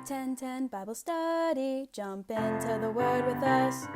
10:10 Bible Study. Jump into the Word with us.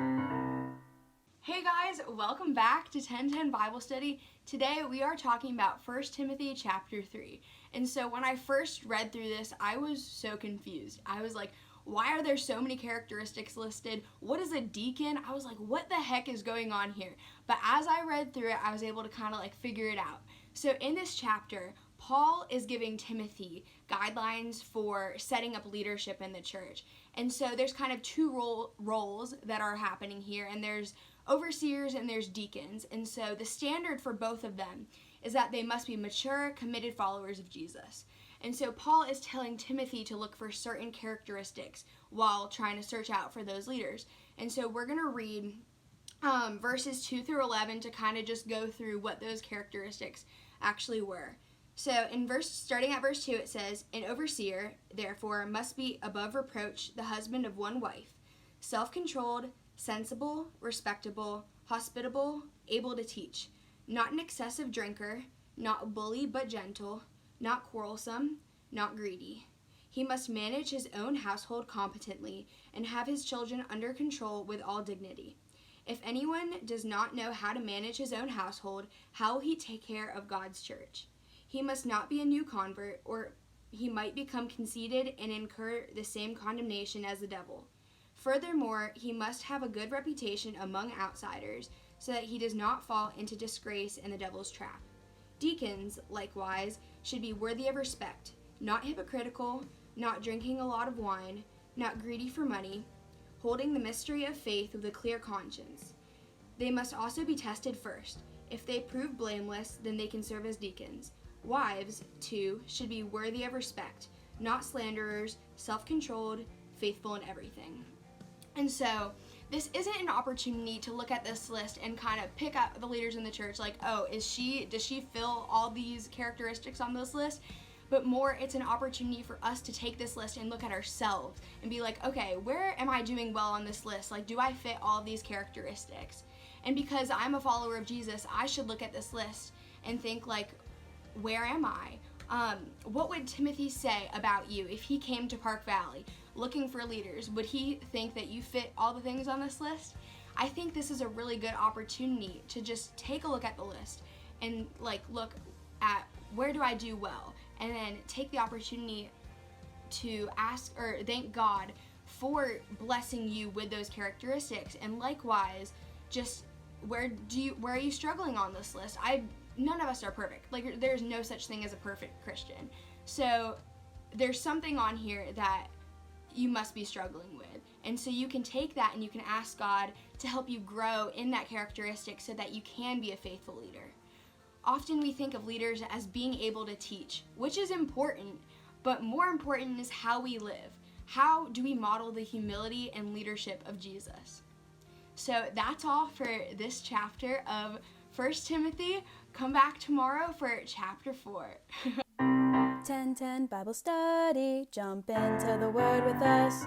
Hey guys, welcome back to 10:10 Bible Study. Today we are talking about 1 Timothy chapter 3. And so when I first read through this, I was so confused. I was like, why are there so many characteristics listed? What is a deacon? I was like, what the heck is going on here? But as I read through it, I was able to kind of figure it out. So in this chapter, Paul is giving Timothy guidelines for setting up leadership in the church. And so there's kind of two roles that are happening here, and there's overseers and there's deacons. And so the standard for both of them is that they must be mature, committed followers of Jesus. And so Paul is telling Timothy to look for certain characteristics while trying to search out for those leaders. And so we're going to read verses 2 through 11 to kind of just go through what those characteristics actually were. So starting at verse 2, it says, "An overseer, therefore, must be above reproach, the husband of one wife, self-controlled, sensible, respectable, hospitable, able to teach, not an excessive drinker, not a bully but gentle, not quarrelsome, not greedy. He must manage his own household competently and have his children under control with all dignity. If anyone does not know how to manage his own household, how will he take care of God's church? He must not be a new convert, or he might become conceited and incur the same condemnation as the devil. Furthermore, he must have a good reputation among outsiders, so that he does not fall into disgrace and the devil's trap. Deacons, likewise, should be worthy of respect, not hypocritical, not drinking a lot of wine, not greedy for money, holding the mystery of faith with a clear conscience. They must also be tested first. If they prove blameless, then they can serve as deacons. Wives, too, should be worthy of respect, not slanderers, self-controlled, faithful in everything." And so this isn't an opportunity to look at this list and kind of pick out the leaders in the church like, oh, does she fill all these characteristics on this list? But more, it's an opportunity for us to take this list and look at ourselves and be like, okay, where am I doing well on this list? Do I fit all these characteristics? And because I'm a follower of Jesus, I should look at this list and think where am I? What would Timothy say about you if he came to Park Valley looking for leaders? Would he think that you fit all the things on this list? I think this is a really good opportunity to just take a look at the list and look at where do I do well, and then take the opportunity to ask or thank God for blessing you with those characteristics. And likewise, just where are you struggling on this list? None of us are perfect. There's no such thing as a perfect Christian. So there's something on here that you must be struggling with. And so you can take that and you can ask God to help you grow in that characteristic so that you can be a faithful leader. Often we think of leaders as being able to teach, which is important, but more important is how we live. How do we model the humility and leadership of Jesus? So that's all for this chapter of 1 Timothy. Come back tomorrow for chapter 4. 10:10 Bible Study. Jump into the Word with us.